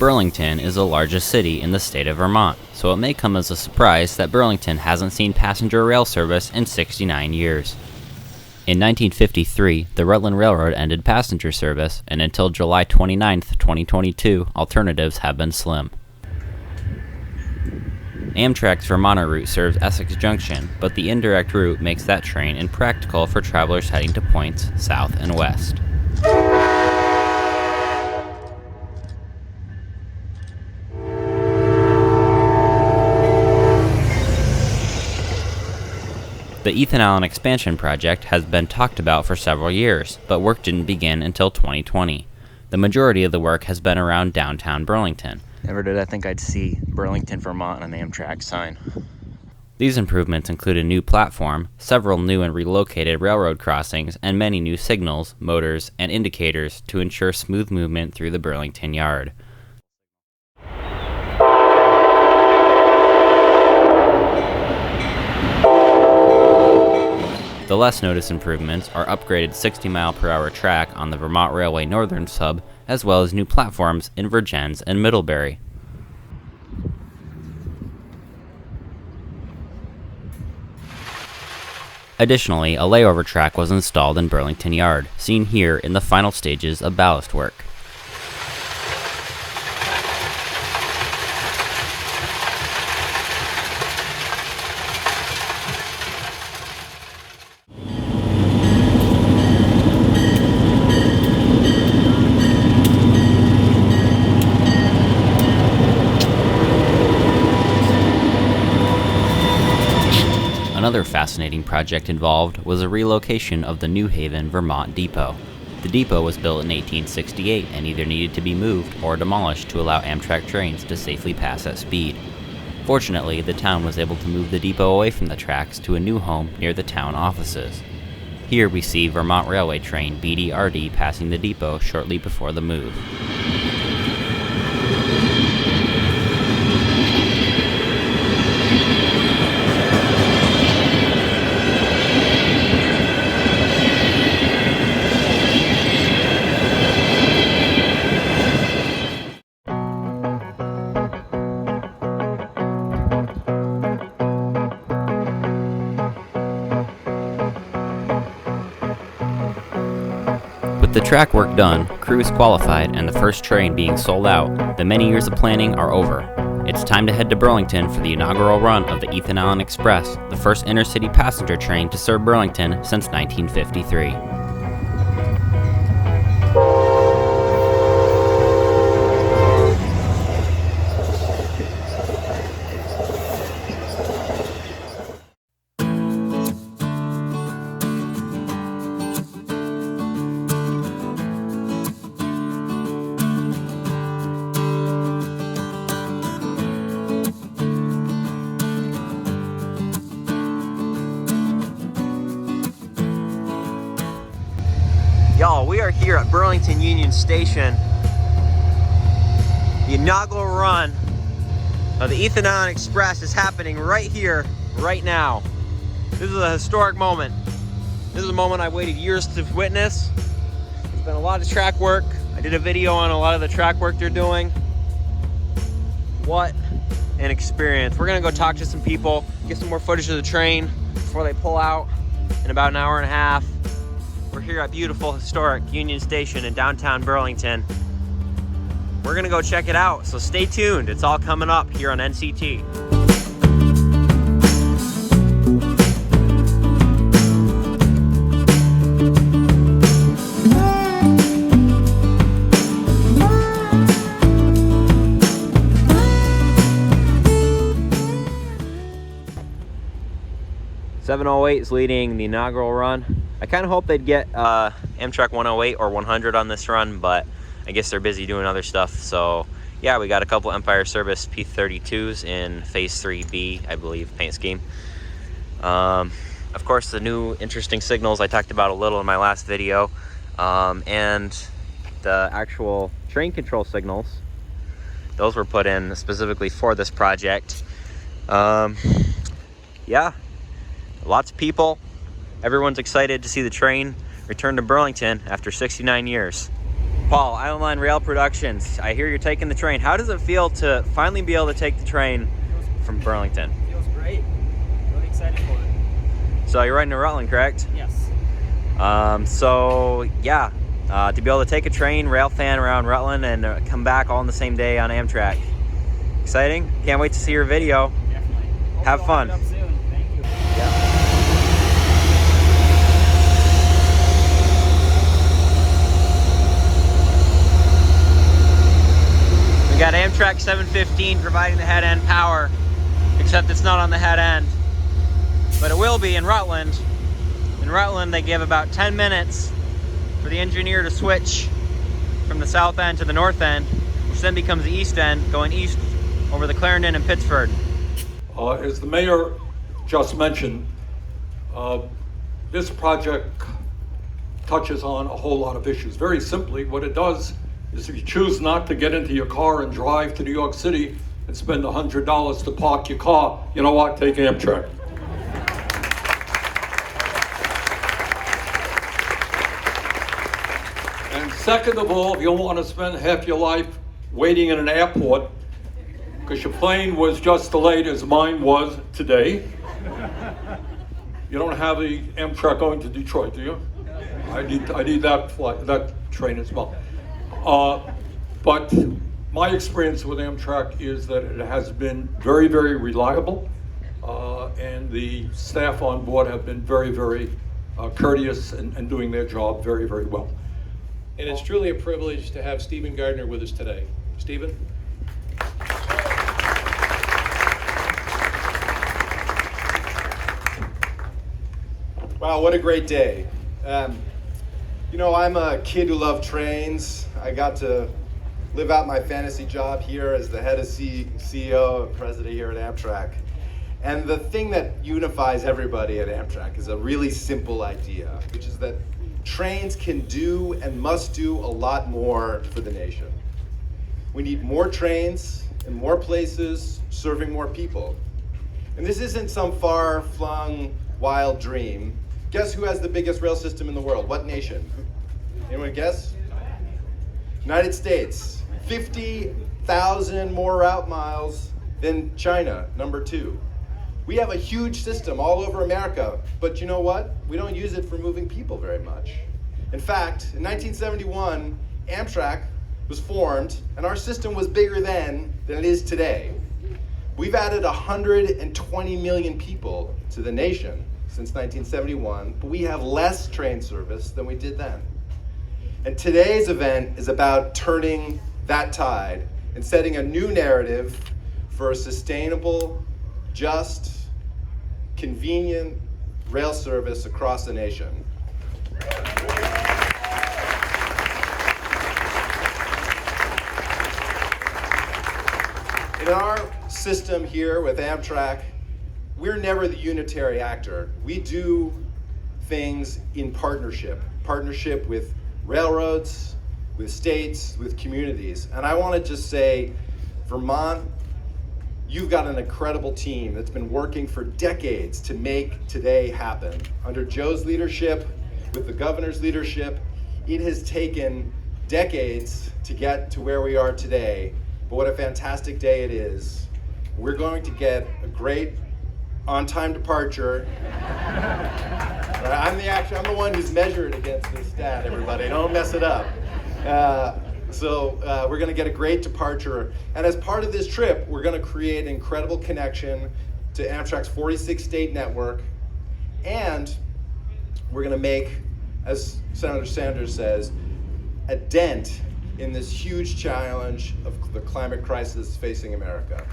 Burlington is the largest city in the state of Vermont, so it may come as a surprise that Burlington hasn't seen passenger rail service in 69 years. In 1953, the Rutland Railroad ended passenger service, and until July 29, 2022, alternatives have been slim. Amtrak's Vermont route serves Essex Junction, but the indirect route makes that train impractical for travelers heading to points south and west. The Ethan Allen expansion project has been talked about for several years, but work didn't begin until 2020. The majority of the work has been around downtown Burlington. Never did I think I'd see Burlington, Vermont on the Amtrak sign. These improvements include a new platform, several new and relocated railroad crossings, and many new signals, motors, and indicators to ensure smooth movement through the Burlington yard. The less noticed improvements are upgraded 60-mile-per-hour track on the Vermont Railway Northern Sub, as well as new platforms in Vergennes and Middlebury. Additionally, a layover track was installed in Burlington Yard, seen here in the final stages of ballast work. Another fascinating project involved was a relocation of the New Haven, Vermont depot. The depot was built in 1868 and either needed to be moved or demolished to allow Amtrak trains to safely pass at speed. Fortunately, the town was able to move the depot away from the tracks to a new home near the town offices. Here we see Vermont Railway train BDRD passing the depot shortly before the move. With the track work done, crews qualified, and the first train being sold out, the many years of planning are over. It's time to head to Burlington for the inaugural run of the Ethan Allen Express, the first intercity passenger train to serve Burlington since 1953. Y'all, we are here at Burlington Union Station. The inaugural run of the Ethan Allen Express is happening right here, right now. This is a historic moment. This is a moment I waited years to witness. There's been a lot of track work. I did a video on a lot of the track work they're doing. What an experience. We're gonna go talk to some people, get some more footage of the train before they pull out in about an hour and a half. We're here at beautiful, historic Union Station in downtown Burlington. We're gonna go check it out, so stay tuned. It's all coming up here on NCT. 708 is leading the inaugural run. I kind of hope they'd get Amtrak 108 or 100 on this run, but I guess they're busy doing other stuff. So yeah, we got a couple Empire Service P32s in Phase 3B, I believe, paint scheme. Of course, the new interesting signals I talked about a little in my last video, and the actual train control signals. Those were put in specifically for this project. Yeah, lots of people. Everyone's excited to see the train return to Burlington after 69 years. Paul, Island Line Rail Productions. I hear you're taking the train. How does it feel to finally be able to take the train from Burlington? Feels great. Really excited for it. So you're riding to Rutland, correct? Yes. To be able to take a train, rail fan around Rutland and come back all on the same day on Amtrak. Exciting? Can't wait to see your video. Definitely. Have Hope fun. you'll wind up soon. Thank you. We got Amtrak 715 providing the head end power, except it's not on the head end. But it will be in Rutland. In Rutland, they give about 10 minutes for the engineer to switch from the south end to the north end, which then becomes the east end, going east over the Clarendon and Pittsford. As the mayor just mentioned, this project touches on a whole lot of issues. Very simply, what it does is if you choose not to get into your car and drive to New York City and spend $100 to park your car, you know what, take Amtrak. And second of all, if you don't want to spend half your life waiting in an airport because your plane was just delayed as mine was today, you don't have the Amtrak going to Detroit, do you? I need that flight, that train as well. But my experience with Amtrak is that it has been very, very reliable, and the staff on board have been very, very courteous and doing their job very, very well. And it's truly a privilege to have Stephen Gardner with us today. Stephen? Wow, what a great day. You know, I'm a kid who loved trains. I got to live out my fantasy job here as the head of CEO and president here at Amtrak. And the thing that unifies everybody at Amtrak is a really simple idea, which is that trains can do and must do a lot more for the nation. We need more trains in more places, serving more people. And this isn't some far-flung wild dream. Guess who has the biggest rail system in the world? What nation? Anyone guess? United States. 50,000 more route miles than China, number 2. We have a huge system all over America, but you know what? We don't use it for moving people very much. In fact, in 1971, Amtrak was formed, and our system was bigger then than it is today. We've added 120 million people to the nation since 1971, but we have less train service than we did then. And today's event is about turning that tide and setting a new narrative for a sustainable, just, convenient rail service across the nation. In our system here with Amtrak, we're never the unitary actor. We do things in partnership with railroads, with states, with communities. And I want to just say, Vermont, you've got an incredible team that's been working for decades to make today happen. Under Joe's leadership, with the governor's leadership, it has taken decades to get to where we are today. But what a fantastic day it is. We're going to get a great on-time departure. I'm the one who's measured against this stat, everybody. Don't mess it up. So we're going to get a great departure. And as part of this trip, we're going to create an incredible connection to Amtrak's 46-state network. And we're going to make, as Senator Sanders says, a dent in this huge challenge of the climate crisis facing America.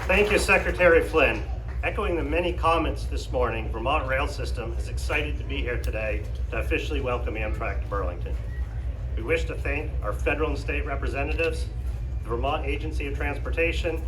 Thank you, Secretary Flynn. Echoing the many comments this morning, Vermont Rail System is excited to be here today to officially welcome Amtrak to Burlington. We wish to thank our federal and state representatives, the Vermont Agency of Transportation,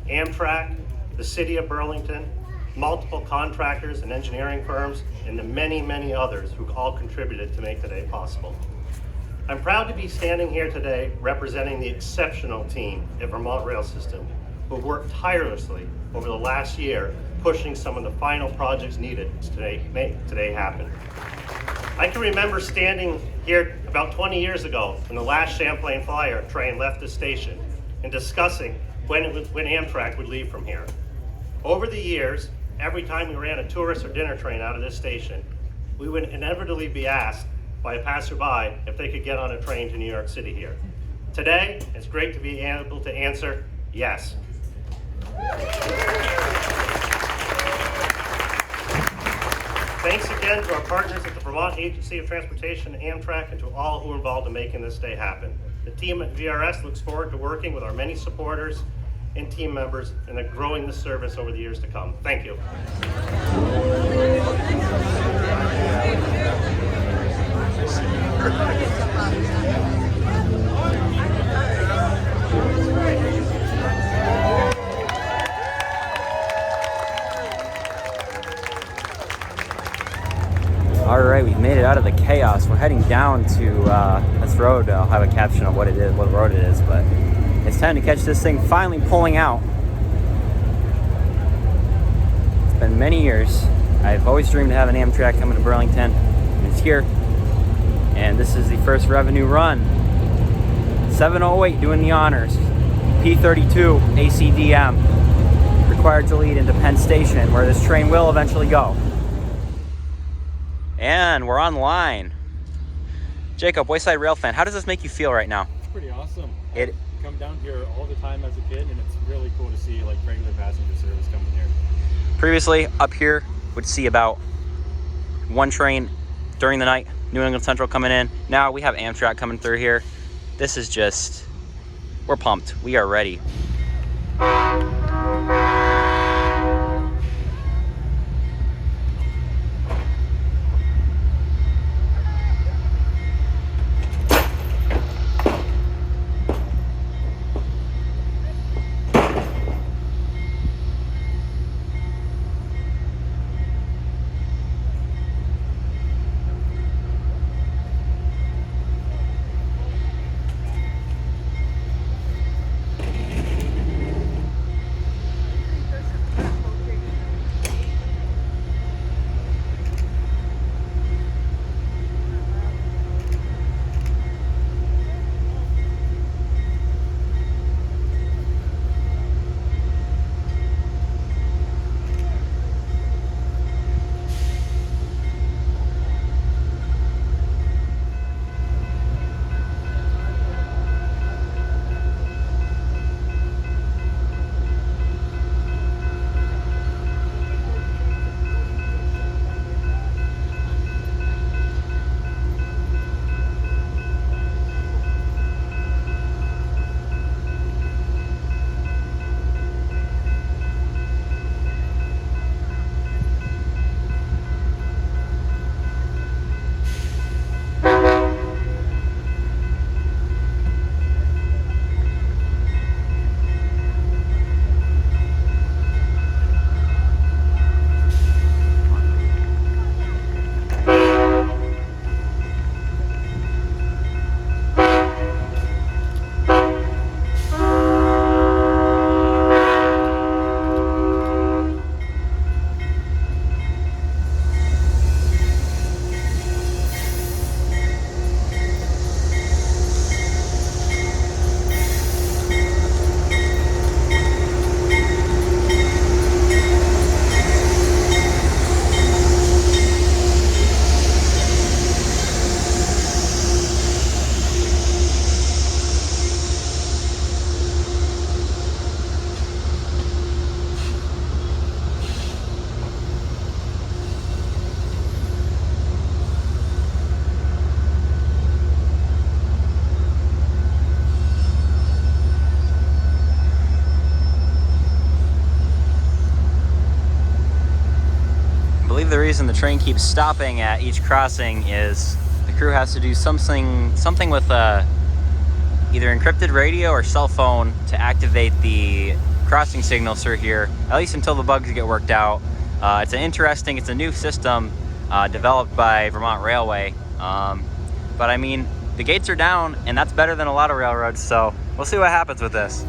Amtrak, the City of Burlington, multiple contractors and engineering firms, and the many, many others who all contributed to make today possible. I'm proud to be standing here today representing the exceptional team at Vermont Rail System who have worked tirelessly over the last year pushing some of the final projects needed to make today happen. I can remember standing here about 20 years ago when the last Champlain Flyer train left the station and discussing when Amtrak would leave from here. Over the years, every time we ran a tourist or dinner train out of this station, we would inevitably be asked by a passerby if they could get on a train to New York City here. Today, it's great to be able to answer yes. Thanks again to our partners at the Vermont Agency of Transportation, Amtrak, and to all who are involved in making this day happen. The team at VRS looks forward to working with our many supporters and team members and growing this service over the years to come. Thank you. All right, we've made it out of the chaos. We're heading down to this road. I'll have a caption of what it is, what road it is, but it's time to catch this thing finally pulling out. It's been many years. I've always dreamed to have an Amtrak coming to Burlington, and it's here. And this is the first revenue run. 708 doing the honors. P32 ACDM required to lead into Penn Station, where this train will eventually go. And we're online. Jacob, Wayside Rail fan, how does this make you feel right now? It's pretty awesome. I come down here all the time as a kid, and it's really cool to see like regular passenger service coming here. Previously, up here, would see about one train during the night, New England Central coming in. Now we have Amtrak coming through here. This is just, we're pumped. We are ready. The reason the train keeps stopping at each crossing is the crew has to do something with either encrypted radio or cell phone to activate the crossing signals through here, at least until the bugs get worked out. It's a new system developed by Vermont Railway, but I mean, the gates are down, and that's better than a lot of railroads, so we'll see what happens with this.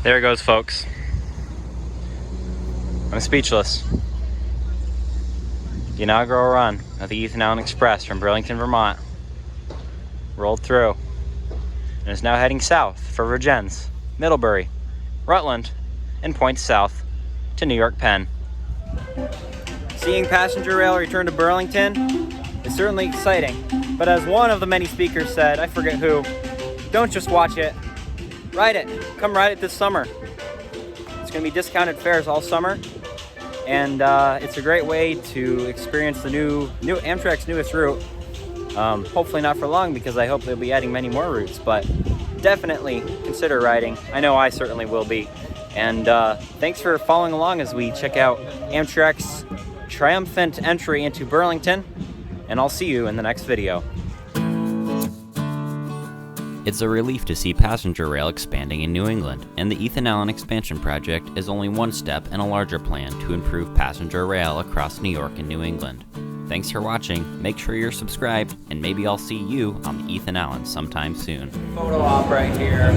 There it goes, folks. I'm speechless. The inaugural run of the Ethan Allen Express from Burlington, Vermont rolled through and is now heading south for Vergennes, Middlebury, Rutland, and points south to New York Penn. Seeing passenger rail return to Burlington is certainly exciting, but as one of the many speakers said, I forget who, don't just watch it, ride it. Come ride it this summer. It's going to be discounted fares all summer, and it's a great way to experience the new Amtrak's newest route. Hopefully not for long, because I hope they'll be adding many more routes, but definitely consider riding. I know I certainly will be. And thanks for following along as we check out Amtrak's triumphant entry into Burlington, and I'll see you in the next video. It's a relief to see passenger rail expanding in New England, and the Ethan Allen expansion project is only one step in a larger plan to improve passenger rail across New York and New England. Thanks for watching, make sure you're subscribed, and maybe I'll see you on the Ethan Allen sometime soon. Photo op right here.